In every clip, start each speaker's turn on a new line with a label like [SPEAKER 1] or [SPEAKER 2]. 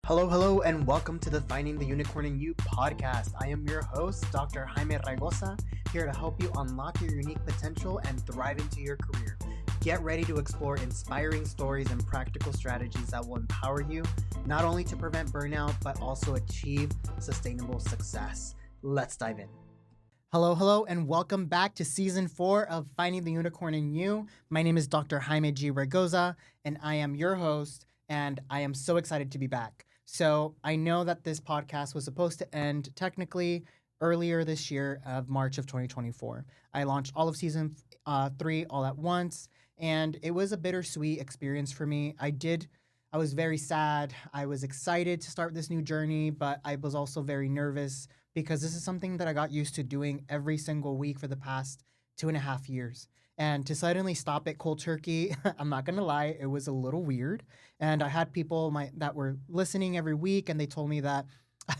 [SPEAKER 1] Hello, and welcome to the Finding the Unicorn in You podcast. I am your host, Dr. Jaime Raygoza, here to help you unlock your unique potential and thrive into your career. Get ready to explore inspiring stories and practical strategies that will empower you not only to prevent burnout, but also achieve sustainable success. Let's dive in. Hello, and welcome back to season 4 of Finding the Unicorn in You. My name is Dr. Jaime G. Raygoza, and I am your host, and I am so excited to be back. So I know that this podcast was supposed to end technically earlier this year of March of 2024. I launched all of season 3 all at once, and it was a bittersweet experience for me. I was very sad. I was excited to start this new journey, but I was also very nervous because this is something that I got used to doing every single week for the past 2.5 years. And to suddenly stop it cold turkey, I'm not gonna lie, it was a little weird. And I had people that were listening every week, and they told me that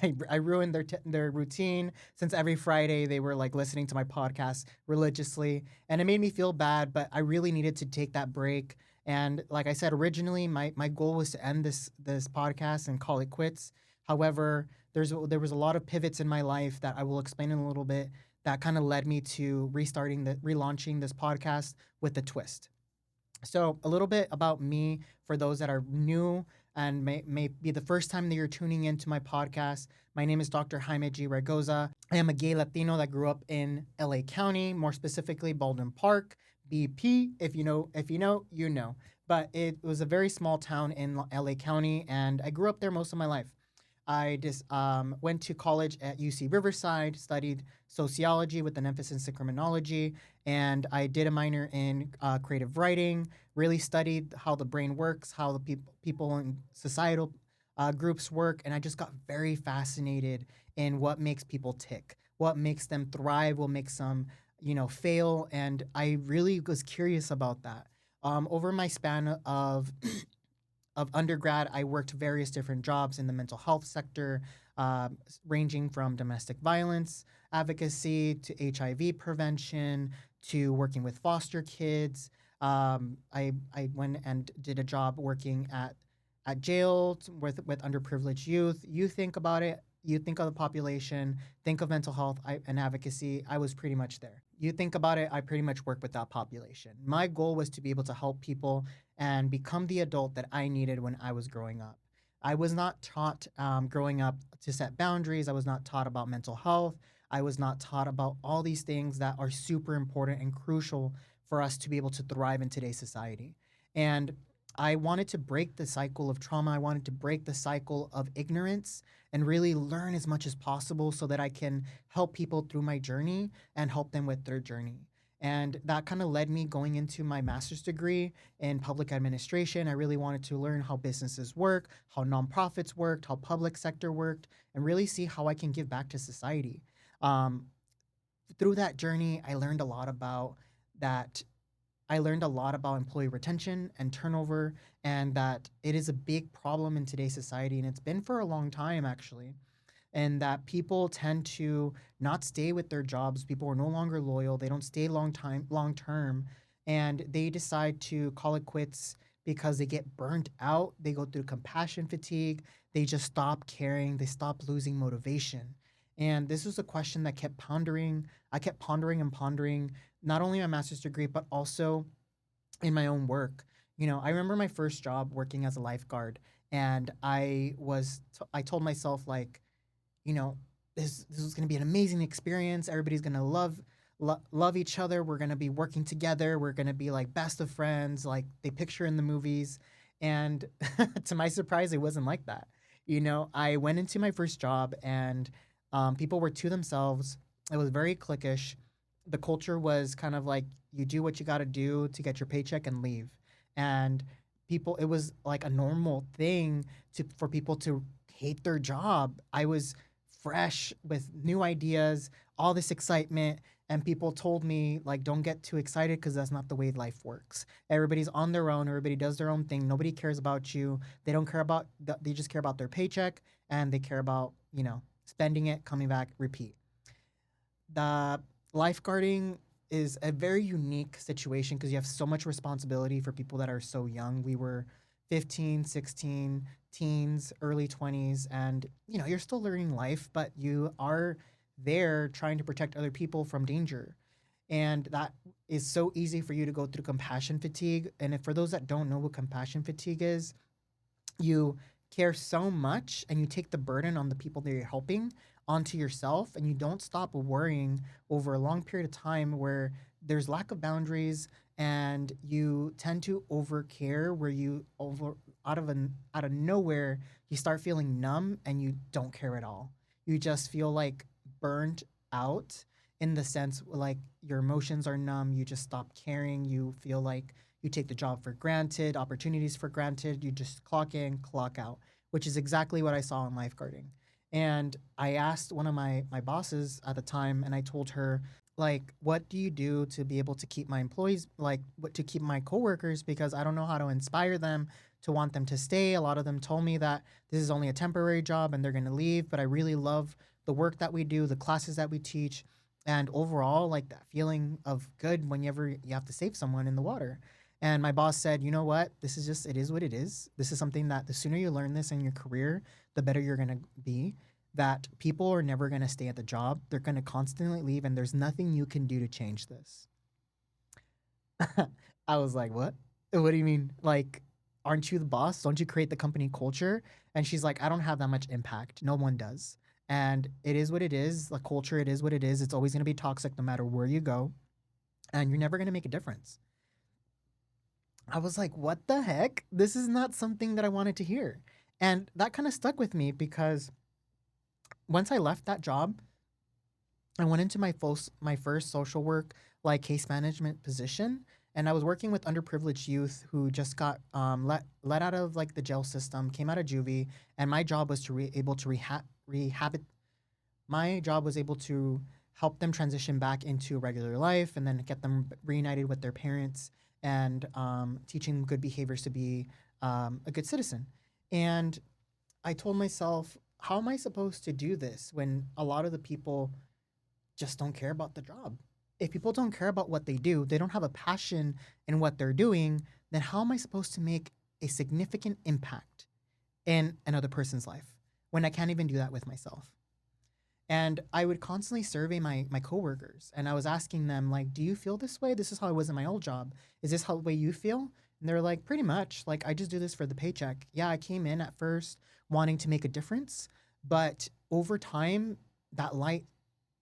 [SPEAKER 1] I ruined their routine since every Friday they were like listening to my podcast religiously, and it made me feel bad. But I really needed to take that break. And like I said, originally my goal was to end this podcast and call it quits. However, there was a lot of pivots in my life that I will explain in a little bit that kind of led me to relaunching this podcast with a twist. So a little bit about me for those that are new and may be the first time that you're tuning into my podcast. My name is Dr. Jaime G. Raygoza. I am a gay Latino that grew up in LA County, more specifically Baldwin Park, BP. If you know, you know. But it was a very small town in LA County, and I grew up there most of my life. I just went to college at UC Riverside, studied sociology with an emphasis in criminology, and I did a minor in creative writing, really studied how the brain works, how the people in societal groups work, and I just got very fascinated in what makes people tick, what makes them thrive, what makes them, fail, and I really was curious about that. Over my span of undergrad, I worked various different jobs in the mental health sector, ranging from domestic violence advocacy to HIV prevention to working with foster kids. I went and did a job working at jail with underprivileged youth. You think about it. You think of the population, think of mental health and advocacy. I was pretty much there. You think about it, I pretty much work with that population. My goal was to be able to help people and become the adult that I needed when I was growing up. I was not taught growing up to set boundaries. I was not taught about mental health. I was not taught about all these things that are super important and crucial for us to be able to thrive in today's society. And I wanted to break the cycle of trauma. I wanted to break the cycle of ignorance and really learn as much as possible so that I can help people through my journey and help them with their journey. And that kind of led me going into my master's degree in public administration. I really wanted to learn how businesses work, how nonprofits worked, how public sector worked, and really see how I can give back to society. Um, Through that journey, that. I learned a lot about employee retention and turnover, and that it is a big problem in today's society, and it's been for a long time actually. And that people tend to not stay with their jobs. People are no longer loyal. They don't stay long term, and they decide to call it quits because they get burnt out. They go through compassion fatigue. They just stop caring. They stop losing motivation. And this was a question that kept pondering. I kept pondering and pondering, not only my master's degree, but also in my own work. I remember my first job working as a lifeguard, and I told myself like, you know, this was going to be an amazing experience. Everybody's going to love each other. We're going to be working together. We're going to be like best of friends, like they picture in the movies. And to my surprise, it wasn't like that. I went into my first job, and people were to themselves. It was very cliquish. The culture was kind of like you do what you got to do to get your paycheck and leave. And it was like a normal thing for people to hate their job. I was fresh with new ideas, all this excitement, and people told me like, don't get too excited because that's not the way life works. Everybody's on their own. Everybody does their own thing. Nobody cares about you. They don't care about. They just care about their paycheck, and they care about spending it, coming back, repeat. The lifeguarding is a very unique situation because you have so much responsibility for people that are so young. We were 15, 16, teens, early 20s, and you're still learning life, but you are there trying to protect other people from danger. And that is so easy for you to go through compassion fatigue. And if, for those that don't know what compassion fatigue is, you care so much and you take the burden on the people that you're helping onto yourself, and you don't stop worrying over a long period of time where there's lack of boundaries, and you tend to overcare where you over out of nowhere you start feeling numb and you don't care at all. You just feel like burned out, in the sense like your emotions are numb, you just stop caring, you feel like you take the job for granted, opportunities for granted. You just clock in, clock out, which is exactly what I saw in lifeguarding. And I asked one of my bosses at the time, and I told her, like, what do you do to be able to keep my employees, like, what to keep my coworkers? Because I don't know how to inspire them to want them to stay. A lot of them told me that this is only a temporary job and they're going to leave. But I really love the work that we do, the classes that we teach, and overall, like that feeling of good whenever you have to save someone in the water. And my boss said, you know what? This is just, it is what it is. This is something that the sooner you learn this in your career, the better you're going to be. That people are never going to stay at the job. They're going to constantly leave, and there's nothing you can do to change this. I was like, what? What do you mean? Like, aren't you the boss? Don't you create the company culture? And she's like, I don't have that much impact. No one does. And it is what it is. The culture, it is what it is. It's always going to be toxic no matter where you go. And you're never going to make a difference. I was like, what the heck? This is not something that I wanted to hear. And that kind of stuck with me because once I left that job, I went into my first social work, like case management position, and I was working with underprivileged youth who just got let out of like the jail system, came out of juvie, and my job was to able to rehab. My job was able to help them transition back into regular life, and then get them reunited with their parents, and teaching them good behaviors to be a good citizen. And I told myself, how am I supposed to do this when a lot of the people just don't care about the job? If people don't care about what they do, they don't have a passion in what they're doing, then how am I supposed to make a significant impact in another person's life when I can't even do that with myself? And I would constantly survey my coworkers, and I was asking them, like, do you feel this way? This is how I was in my old job. Is this how the way you feel? And they're like, pretty much. Like, I just do this for the paycheck. Yeah, I came in at first wanting to make a difference, but over time, that light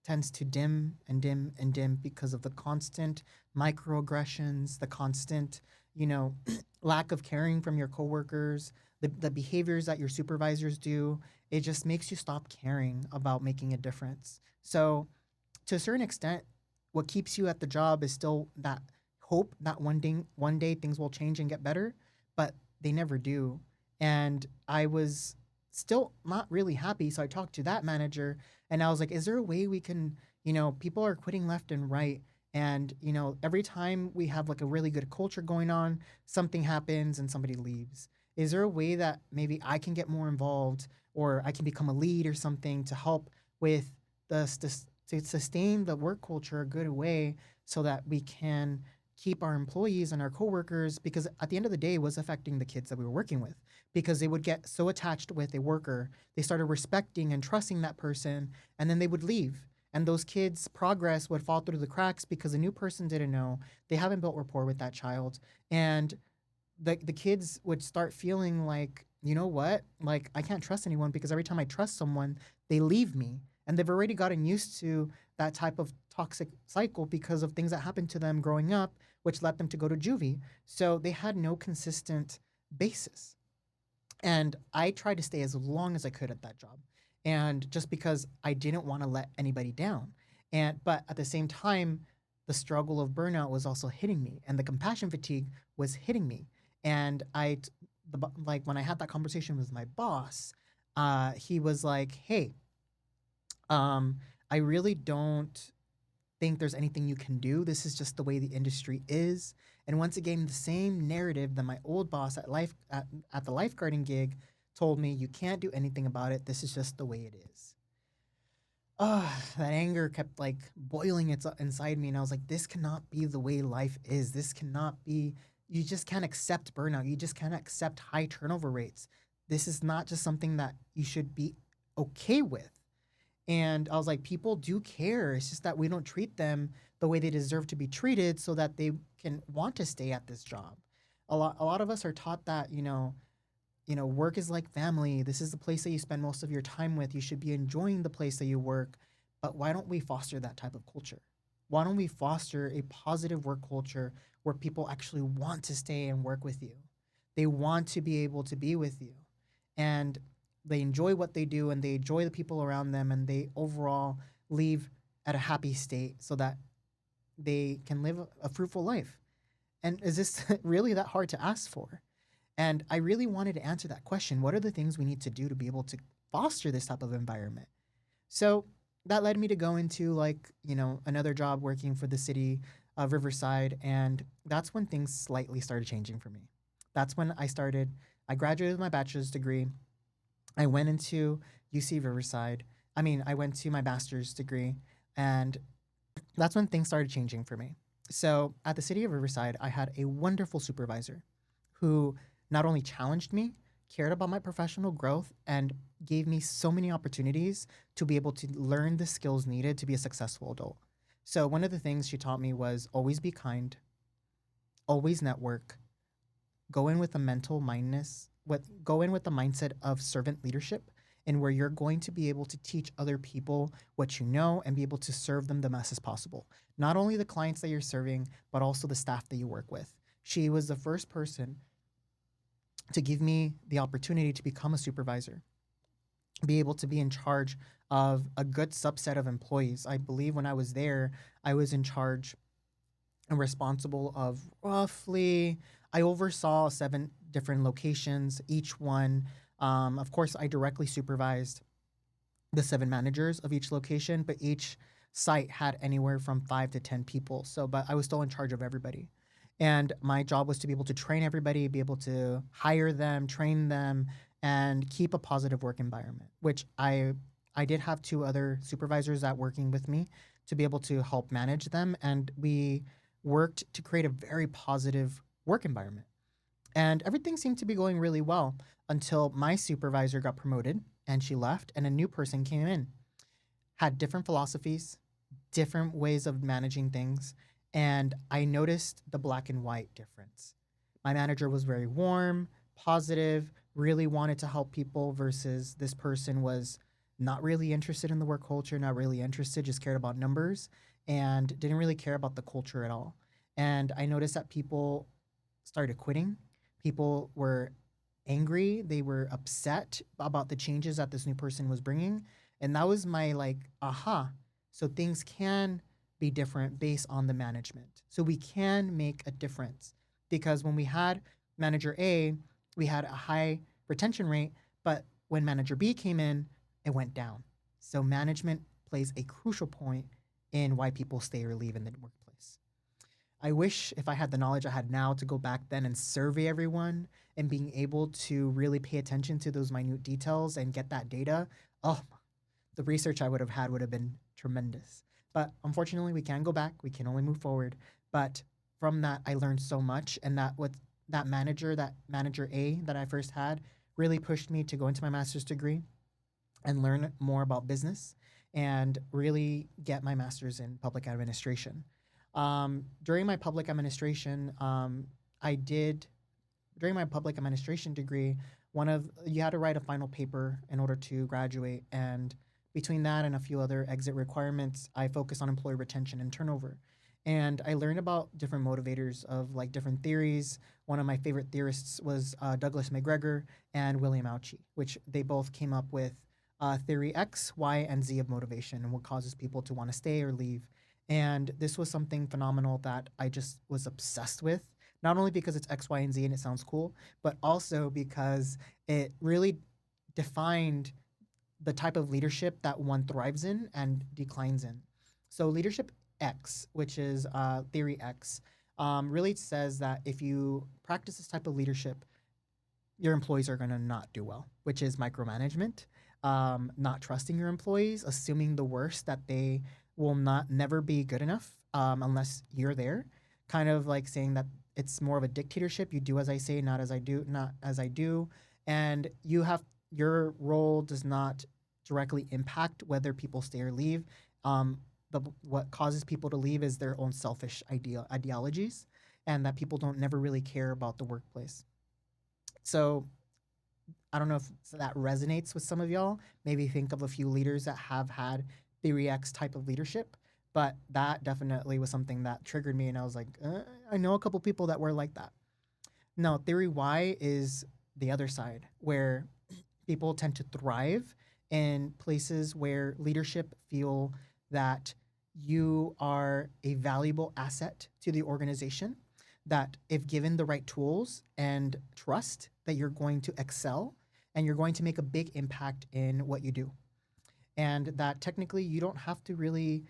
[SPEAKER 1] tends to dim and dim and dim because of the constant microaggressions, the constant, you know, lack of caring from your coworkers, the behaviors that your supervisors do. It just makes you stop caring about making a difference. So, to a certain extent, what keeps you at the job is still that hope that one day things will change and get better, but they never do. And I was still not really happy, so I talked to that manager, and I was like, is there a way we can, people are quitting left and right, and every time we have like a really good culture going on, something happens and somebody leaves. Is there a way that maybe I can get more involved, or I can become a lead or something to help with to sustain the work culture a good way, so that we can keep our employees and our coworkers, because at the end of the day it was affecting the kids that we were working with, because they would get so attached with a worker, they started respecting and trusting that person, and then they would leave, and those kids progress would fall through the cracks because a new person didn't know, they haven't built rapport with that child, and the kids would start feeling like, you know what, like, I can't trust anyone, because every time I trust someone, they leave me. And they've already gotten used to that type of toxic cycle because of things that happened to them growing up, which led them to go to juvie. So they had no consistent basis. And I tried to stay as long as I could at that job. And just because I didn't want to let anybody down. But at the same time, the struggle of burnout was also hitting me, and the compassion fatigue was hitting me. And like when I had that conversation with my boss, he was like, "Hey, I really don't think there's anything you can do. This is just the way the industry is." And once again, the same narrative that my old boss at the lifeguarding gig told me, you can't do anything about it. This is just the way it is. That anger kept like boiling inside me, and I was like, this cannot be the way life is. This cannot be, you just can't accept burnout. You just can't accept high turnover rates. This is not just something that you should be okay with. And I was like, people do care. It's just that we don't treat them the way they deserve to be treated so that they can want to stay at this job. A lot of us are taught that, work is like family. This is the place that you spend most of your time with. You should be enjoying the place that you work. But why don't we foster that type of culture? Why don't we foster a positive work culture where people actually want to stay and work with you? They want to be able to be with you. And they enjoy what they do and they enjoy the people around them and they overall leave at a happy state so that they can live a fruitful life. And is this really that hard to ask for? And I really wanted to answer that question. What are the things we need to do to be able to foster this type of environment? So that led me to go into another job working for the city of Riverside. And that's when things slightly started changing for me. That's when I graduated with my bachelor's degree. I went into UC Riverside. I went to my master's degree. And that's when things started changing for me. So at the city of Riverside, I had a wonderful supervisor who not only challenged me, cared about my professional growth, and gave me so many opportunities to be able to learn the skills needed to be a successful adult. So one of the things she taught me was always be kind, always network, go in with a mental mindness, go in with the mindset of servant leadership, and where you're going to be able to teach other people what you know and be able to serve them the best as possible. Not only the clients that you're serving, but also the staff that you work with. She was the first person to give me the opportunity to become a supervisor, be able to be in charge of a good subset of employees. I believe when I was there, I was in charge and responsible of I oversaw 7 different locations, each one. Of course, I directly supervised the 7 managers of each location, but each site had anywhere from 5 to 10 people. But I was still in charge of everybody. And my job was to be able to train everybody, be able to hire them, train them, and keep a positive work environment, which I did have 2 other supervisors that working with me to be able to help manage them. And we worked to create a very positive work environment. And everything seemed to be going really well until my supervisor got promoted and she left and a new person came in. Had different philosophies, different ways of managing things, and I noticed the black and white difference. My manager was very warm, positive, really wanted to help people versus this person was not really interested in the work culture, not really interested, just cared about numbers and didn't really care about the culture at all. And I noticed that people started quitting. People were angry, they were upset about the changes that this new person was bringing. And that was my aha. So things can be different based on the management. So we can make a difference because when we had manager A, we had a high retention rate, but when manager B came in, it went down. So management plays a crucial point in why people stay or leave in the workplace. I wish if I had the knowledge I had now to go back then and survey everyone and being able to really pay attention to those minute details and get that data. Oh, the research I would have had would have been tremendous. But unfortunately, we can't go back. We can only move forward. But from that, I learned so much. And that manager A that I first had, really pushed me to go into my master's degree and learn more about business and really get my master's in public administration. During my public administration, during my public administration degree, you had to write a final paper in order to graduate. And between that and a few other exit requirements, I focused on employee retention and turnover. And I learned about different motivators of different theories. One of my favorite theorists was Douglas McGregor and William Auchi, which they both came up with theory X, Y, and Z of motivation and what causes people to want to stay or leave. And this was something phenomenal that I just was obsessed with, not only because it's X, Y, and Z and it sounds cool, but also because it really defined the type of leadership that one thrives in and declines in. So leadership X, which is theory X, really says that if you practice this type of leadership, your employees are going to not do well, which is micromanagement, not trusting your employees, assuming the worst, that they will never be good enough unless you're there. Kind of like saying that it's more of a dictatorship. You do as I say, not as I do, and your role does not directly impact whether people stay or leave. Um, what causes people to leave is their own selfish ideologies, and that people don't never really care about the workplace. So I don't know if that resonates with some of y'all. Maybe think of a few leaders that have had Theory X type of leadership, but that definitely was something that triggered me, and I was like, I know a couple people that were like that. No, Theory Y is the other side, where people tend to thrive in places where leadership feel that you are a valuable asset to the organization, that if given the right tools and trust, that you're going to excel and you're going to make a big impact in what you do, and that technically you don't have to really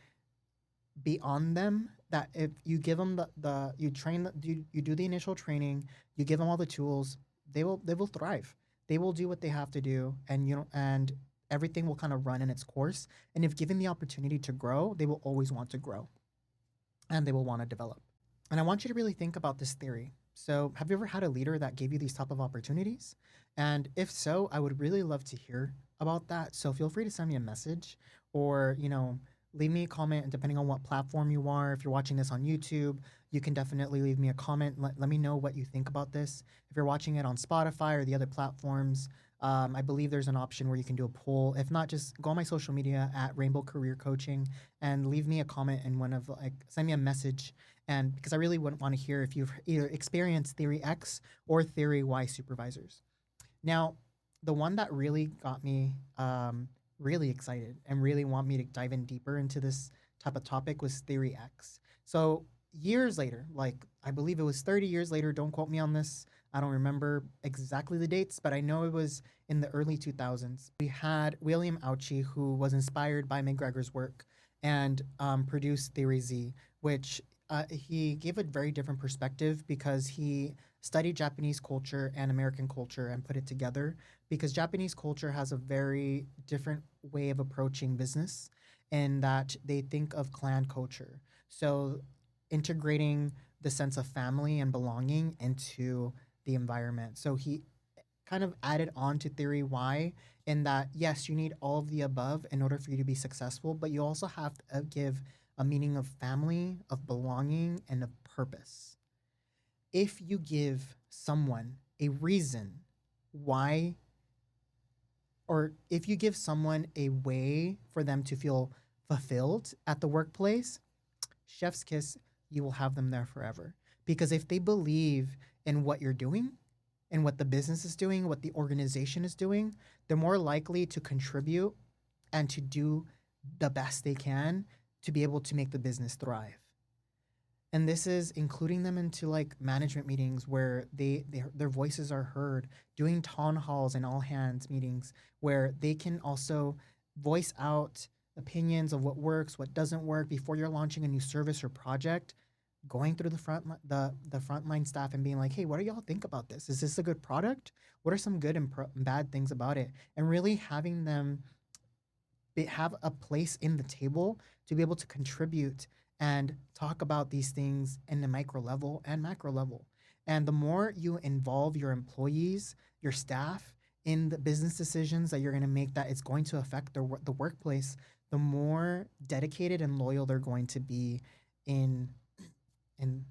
[SPEAKER 1] be on them, that if you give them the you train you do the initial training, you give them all the tools, they will thrive. They will do what they have to do, and you know, and everything will kind of run in its course, and if given the opportunity to grow, they will always want to grow, and they will want to develop. And I want you to really think about this theory. So have you ever had a leader that gave you these type of opportunities? And if so, I would really love to hear about that. So feel free to send me a message, or, leave me a comment, depending on what platform you are. If you're watching this on YouTube, you can definitely leave me a comment. Let me know what you think about this. If you're watching it on Spotify or the other platforms, I believe there's an option where you can do a poll. If not, just go on my social media at Rainbow Career Coaching and leave me a comment, and send me a message. And because I really wouldn't want to hear if you've either experienced Theory X or Theory Y supervisors. Now, the one that really got me really excited and really want me to dive in deeper into this type of topic was Theory X. So years later, like I believe it was 30 years later, don't quote me on this. I don't remember exactly the dates, but I know it was in the early 2000s. We had William Auchi, who was inspired by McGregor's work and produced Theory Z, which he gave a very different perspective because he studied Japanese culture and American culture and put it together, because Japanese culture has a very different way of approaching business, in that they think of clan culture. So integrating the sense of family and belonging into the environment. So he kind of added on to Theory Y, in that, yes, you need all of the above in order for you to be successful, but you also have to give a meaning of family, of belonging, and of purpose. If you give someone a reason why, or if you give someone a way for them to feel fulfilled at the workplace, chef's kiss, you will have them there forever. Because if they believe in what you're doing and what the business is doing, what the organization is doing, they're more likely to contribute and to do the best they can to be able to make the business thrive. And this is including them into like management meetings where their voices are heard, doing town halls and all hands meetings where they can also voice out opinions of what works, what doesn't work before you're launching a new service or project, going through the frontline staff and being like, hey, what do y'all think about this? Is this a good product? What are some good and bad things about it? And really having them have a place in the table to be able to contribute and talk about these things in the micro level and macro level. And the more you involve your employees, your staff in the business decisions that you're going to make, that it's going to affect the workplace, the more dedicated and loyal they're going to be in in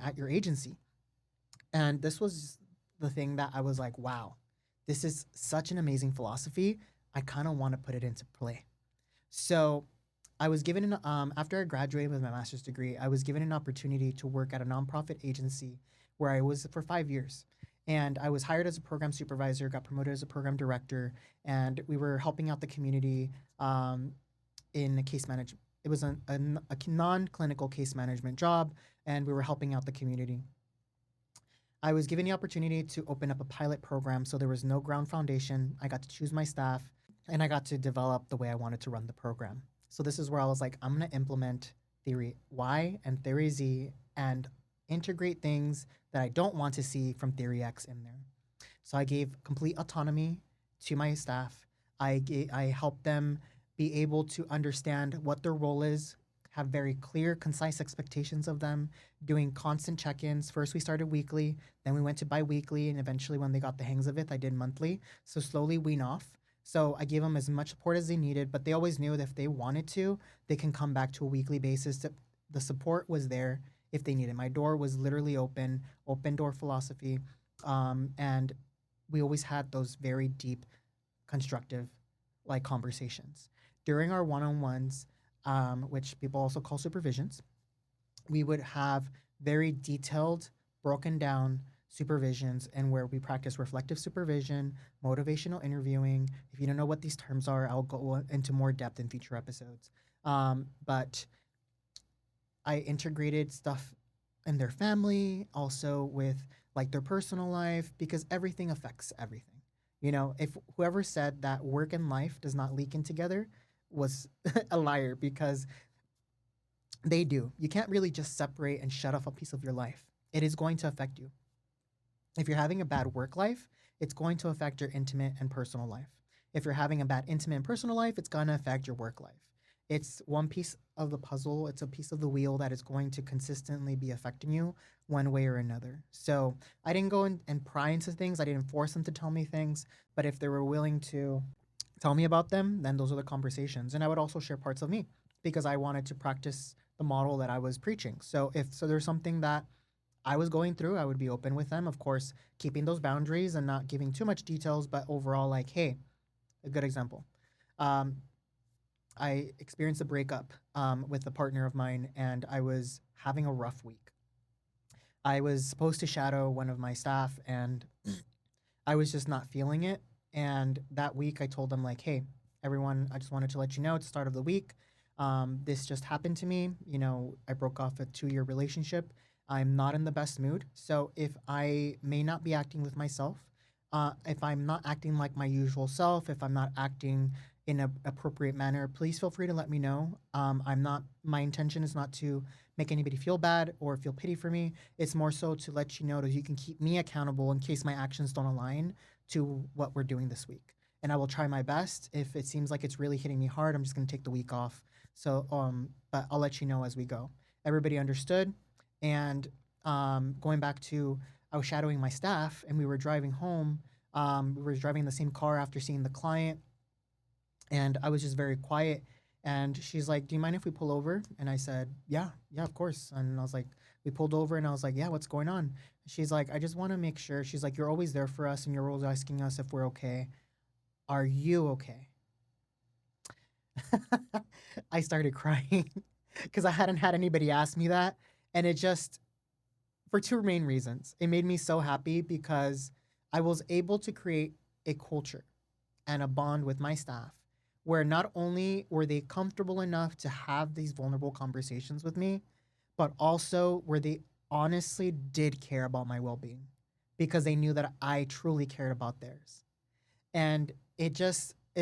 [SPEAKER 1] at your agency. And this was the thing that I was like, wow, this is such an amazing philosophy. I kind of want to put it into play. So I was given after I graduated with my master's degree, I was given an opportunity to work at a nonprofit agency where I was for 5 years. And I was hired as a program supervisor, got promoted as a program director, and we were helping out the community in a case management. It was a non-clinical case management job, and we were helping out the community. I was given the opportunity to open up a pilot program, so there was no ground foundation. I got to choose my staff, and I got to develop the way I wanted to run the program. So this is where I was like, I'm going to implement Theory Y and Theory Z and integrate things that I don't want to see from Theory X in there. So I gave complete autonomy to my staff. I helped them be able to understand what their role is, have very clear, concise expectations of them, doing constant check ins. First, we started weekly, then we went to bi weekly, and eventually, when they got the hangs of it, I did monthly. So, slowly wean off. So, I gave them as much support as they needed, but they always knew that if they wanted to, they can come back to a weekly basis. The support was there if they needed. My door was literally open, open door philosophy. And we always had those very deep, constructive, like conversations. During our one on ones, which people also call supervisions, we would have very detailed, broken down supervisions and where we practice reflective supervision, motivational interviewing. If you don't know what these terms are, I'll go into more depth in future episodes. But I integrated stuff in their family, also with like their personal life, because everything affects everything. You know, if whoever said that work and life does not leak in together was a liar, because they do. You can't really just separate and shut off a piece of your life. It is going to affect you. If you're having a bad work life, it's going to affect your intimate and personal life. If you're having a bad intimate and personal life, it's going to affect your work life. It's one piece of the puzzle, it's a piece of the wheel that is going to consistently be affecting you one way or another. So I didn't go and pry into things, I didn't force them to tell me things, but if they were willing to tell me about them, then those are the conversations. And I would also share parts of me because I wanted to practice the model that I was preaching. So if so there's something that I was going through, I would be open with them, of course, keeping those boundaries and not giving too much details, but overall, like, hey, a good example. Um, I experienced a breakup with a partner of mine, and I was having a rough week. I was supposed to shadow one of my staff, and I was just not feeling it. And that week, I told them, like, hey, everyone, I just wanted to let you know it's the start of the week. This just happened to me. You know, I broke off a 2 year relationship. I'm not in the best mood. So if I may not be acting with myself, if I'm not acting like my usual self, if I'm not acting in an appropriate manner, please feel free to let me know. I'm not, my intention is not to make anybody feel bad or feel pity for me. It's more so to let you know that you can keep me accountable in case my actions don't align to what we're doing this week. And I will try my best. If it seems like it's really hitting me hard, I'm just going to take the week off. So, but I'll let you know as we go. Everybody understood. And going back to, I was shadowing my staff and we were driving home. We were driving in the same car after seeing the client. And I was just very quiet. And she's like, do you mind if we pull over? And I said, yeah, of course. And I was like, we pulled over and I was like, yeah, what's going on? She's like, I just want to make sure. She's like, you're always there for us and you're always asking us if we're okay. Are you okay? I started crying because I hadn't had anybody ask me that. And it just, for two main reasons. It made me so happy because I was able to create a culture and a bond with my staff where not only were they comfortable enough to have these vulnerable conversations with me, but also where they honestly did care about my well being because they knew that I truly cared about theirs. And it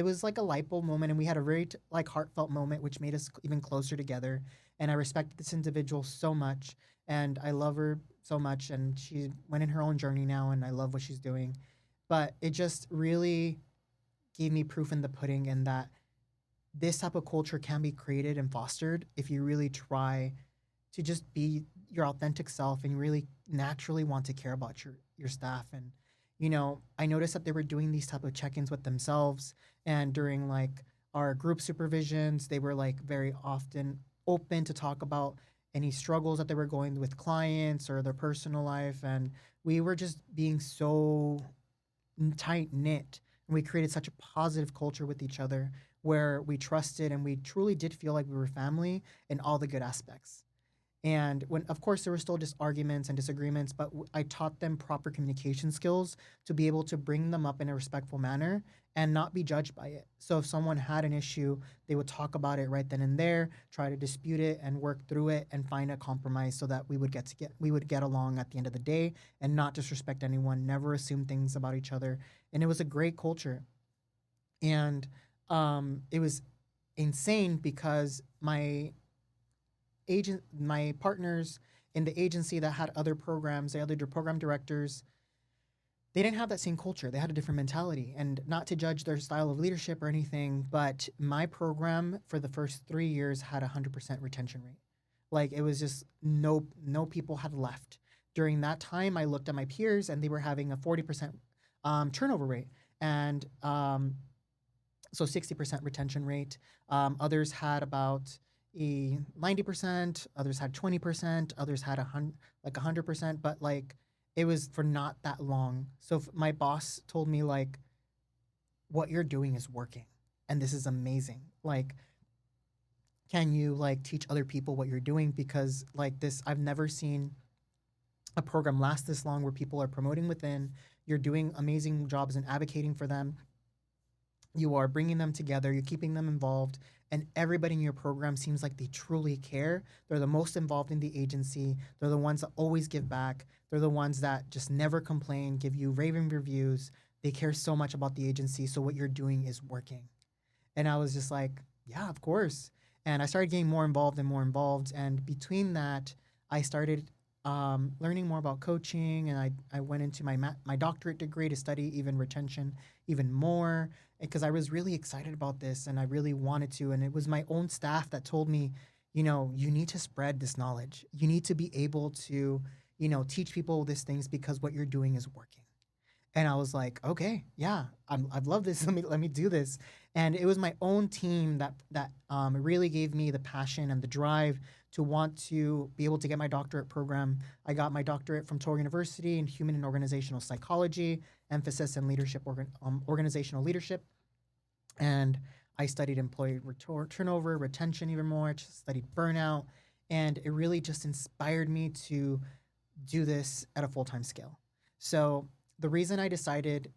[SPEAKER 1] was like a light bulb moment, and we had a very like heartfelt moment which made us even closer together. And I respected this individual so much, and I love her so much, and she went in her own journey now, and I love what she's doing. But it just really gave me proof in the pudding, and that this type of culture can be created and fostered if you really try to just be your authentic self and you really naturally want to care about your staff. And you know, I noticed that they were doing these type of check-ins with themselves, and during like our group supervisions they were like very often open to talk about any struggles that they were going with clients or their personal life. And we were just being so tight knit, and we created such a positive culture with each other where we trusted and we truly did feel like we were family in all the good aspects. And when, of course, there were still just arguments and disagreements, but I taught them proper communication skills to be able to bring them up in a respectful manner and not be judged by it. So if someone had an issue, they would talk about it right then and there, try to dispute it and work through it and find a compromise so that we would get along at the end of the day and not disrespect anyone, never assume things about each other. And it was a great culture. And it was insane because my partners in the agency that had other programs, the other program directors, they didn't have that same culture. They had a different mentality. And not to judge their style of leadership or anything, but my program for the first 3 years had a 100% retention rate. Like it was just no people had left. During that time, I looked at my peers and they were having a 40% turnover rate. And so 60% retention rate. Others had about a 90%, others had 20%, others had 100%, but like it was for not that long. So my boss told me like what you're doing is working and this is amazing. Like can you like teach other people what you're doing, because like this I've never seen a program last this long where people are promoting within, you're doing amazing jobs and advocating for them, you are bringing them together, you're keeping them involved, and everybody in your program seems like they truly care. They're the most involved in the agency. They're the ones that always give back. They're the ones that just never complain, give you raving reviews. They care so much about the agency. So what you're doing is working. And I was just like, yeah, of course. And I started getting more involved and more involved. And between that, I started learning more about coaching, and I went into my doctorate degree to study even retention even more, because I was really excited about this and I really wanted to. And it was my own staff that told me, you need to spread this knowledge. You need to be able to, teach people these things because what you're doing is working. And I was like, okay, yeah, I love this. Let me do this. And it was my own team that really gave me the passion and the drive to want to be able to get my doctorate program. I got my doctorate from Touro University in human and organizational psychology, emphasis in leadership, organizational leadership. And I studied employee turnover, retention even more. I just studied burnout. And it really just inspired me to do this at a full-time scale. So the reason I decided,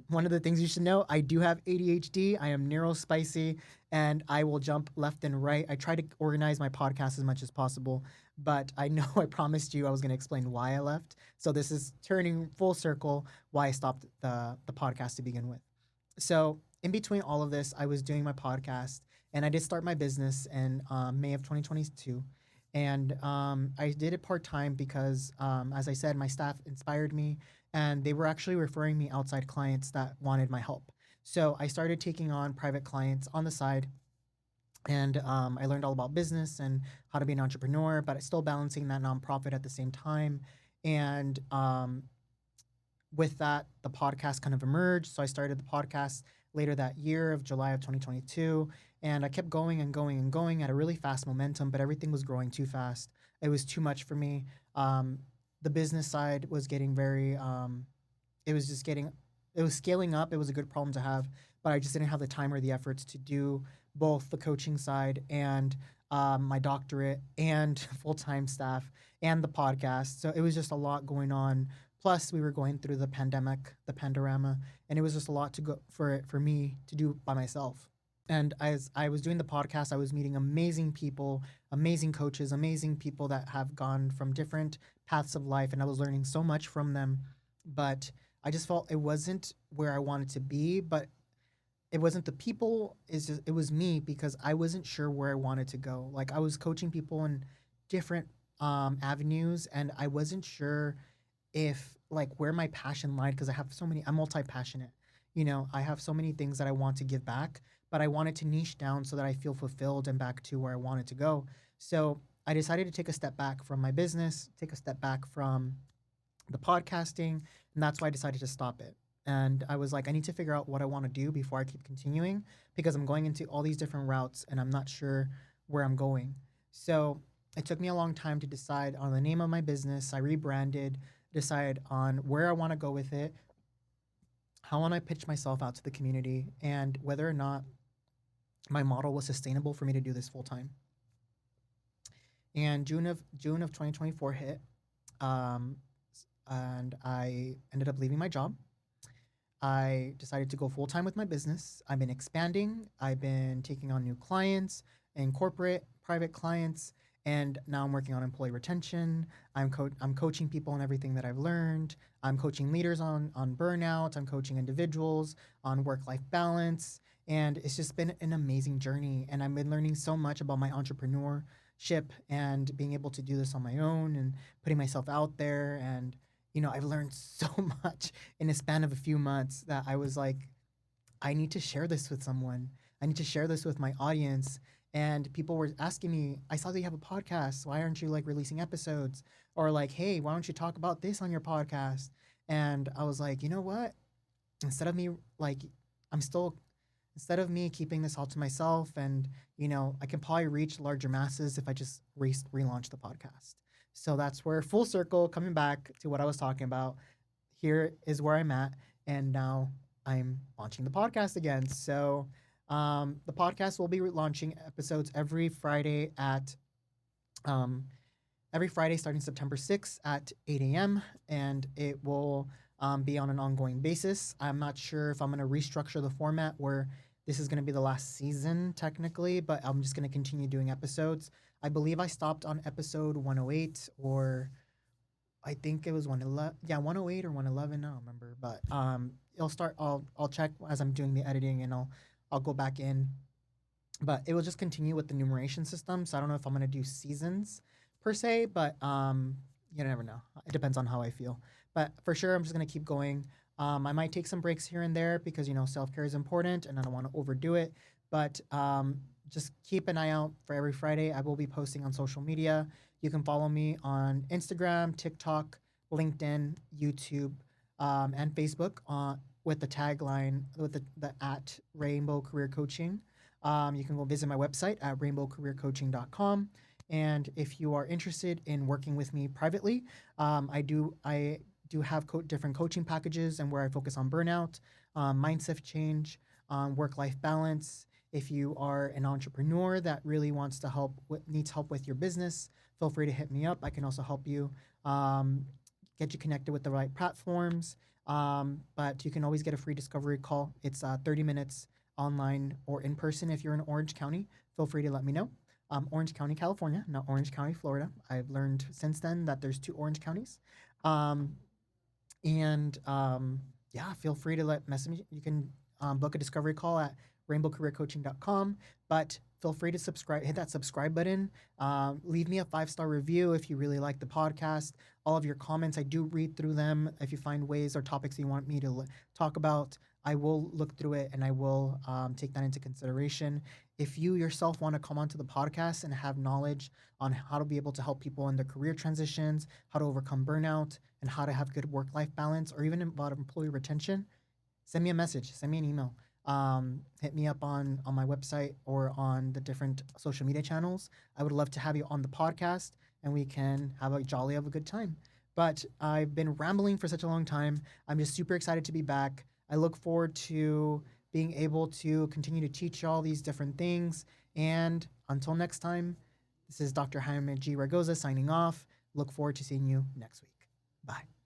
[SPEAKER 1] one of the things you should know, I do have ADHD. I am neurospicy and I will jump left and right. I try to organize my podcast as much as possible, but I know I promised you I was going to explain why I left. So this is turning full circle why I stopped the podcast to begin with. So in between all of this, I was doing my podcast and I did start my business in May of 2022. And I did it part-time because, as I said, my staff inspired me and they were actually referring me outside clients that wanted my help. So I started taking on private clients on the side, and I learned all about business and how to be an entrepreneur, but still balancing that nonprofit at the same time. And with that, the podcast kind of emerged. So I started the podcast later that year of July of 2022. And I kept going and going and going at a really fast momentum, but everything was growing too fast. It was too much for me. The business side was getting it was just getting, it was scaling up. It was a good problem to have, but I just didn't have the time or the efforts to do both the coaching side and my doctorate and full-time staff and the podcast. So it was just a lot going on. Plus, we were going through the pandemic, the pandorama, and it was just a lot to go for me to do by myself. And as I was doing the podcast, I was meeting amazing people, amazing coaches, amazing people that have gone from different paths of life, and I was learning so much from them. But I just felt it wasn't where I wanted to be, but it wasn't the people, it was me, because I wasn't sure where I wanted to go. Like I was coaching people in different avenues, and I wasn't sure if like where my passion lied, because I'm multi-passionate. I have so many things that I want to give back, but I wanted to niche down so that I feel fulfilled and back to where I wanted to go. So I decided to take a step back from my business, take a step back from the podcasting, and that's why I decided to stop it. And I was like, I need to figure out what I want to do before I keep continuing, because I'm going into all these different routes and I'm not sure where I'm going. So it took me a long time to decide on the name of my business. I rebranded, decide on where I want to go with it, how want I pitch myself out to the community, and whether or not my model was sustainable for me to do this full time. And June of 2024 hit, and I ended up leaving my job. I decided to go full time with my business. I've been expanding. I've been taking on new clients and corporate, private clients, and now I'm working on employee retention. I'm coaching people on everything that I've learned. I'm coaching leaders on burnout. I'm coaching individuals on work-life balance. And it's just been an amazing journey. And I've been learning so much about my entrepreneurship and being able to do this on my own and putting myself out there. And, I've learned so much in a span of a few months that I was like, I need to share this with someone. I need to share this with my audience. And people were asking me, I saw that you have a podcast. Why aren't you like releasing episodes? Or like, hey, why don't you talk about this on your podcast? And I was like, you know what? Instead of me like, I'm still instead of me keeping this all to myself, and I can probably reach larger masses if I just relaunch the podcast. So that's where, full circle, coming back to what I was talking about, here is where I'm at, and now I'm launching the podcast again. So the podcast will be launching episodes um, every Friday starting September 6th at 8 a.m. And it will be on an ongoing basis. I'm not sure if I'm going to restructure the format where this is going to be the last season technically, but I'm just going to continue doing episodes. I believe I stopped on episode 108, or I think it was 111. Yeah, 108 or 111. I don't remember, but it'll start. I'll check as I'm doing the editing, and I'll go back in. But it will just continue with the numeration system. So I don't know if I'm gonna do seasons per se, but you never know. It depends on how I feel. But for sure, I'm just gonna keep going. I might take some breaks here and there because self care is important, and I don't want to overdo it. But just keep an eye out for every Friday. I will be posting on social media. You can follow me on Instagram, TikTok, LinkedIn, YouTube, and Facebook with the tagline, with the at Rainbow Career Coaching. You can go visit my website at rainbowcareercoaching.com. And if you are interested in working with me privately, I do have different coaching packages, and where I focus on burnout, mindset change, work-life balance. If you are an entrepreneur that really wants to needs help with your business, feel free to hit me up. I can also help you get you connected with the right platforms. But you can always get a free discovery call. It's 30 minutes online or in person. If you're in Orange County, feel free to let me know. Orange County, California, not Orange County, Florida. I've learned since then that there's two Orange counties. Um, and yeah, feel free to message me. You can book a discovery call at rainbowcareercoaching.com. But feel free to subscribe, hit that subscribe button. Leave me a 5-star review if you really like the podcast. All of your comments, I do read through them. If you find ways or topics you want me to talk about, I will look through it, and I will take that into consideration. If you yourself want to come onto the podcast and have knowledge on how to be able to help people in their career transitions, how to overcome burnout, and how to have good work-life balance, or even about employee retention, send me a message, send me an email. Hit me up on my website or on the different social media channels. I would love to have you on the podcast, and we can have a good time. But I've been rambling for such a long time. I'm just super excited to be back. I look forward to being able to continue to teach you all these different things. And until next time, this is Dr. Jaime G. Raygoza signing off. Look forward to seeing you next week. Bye.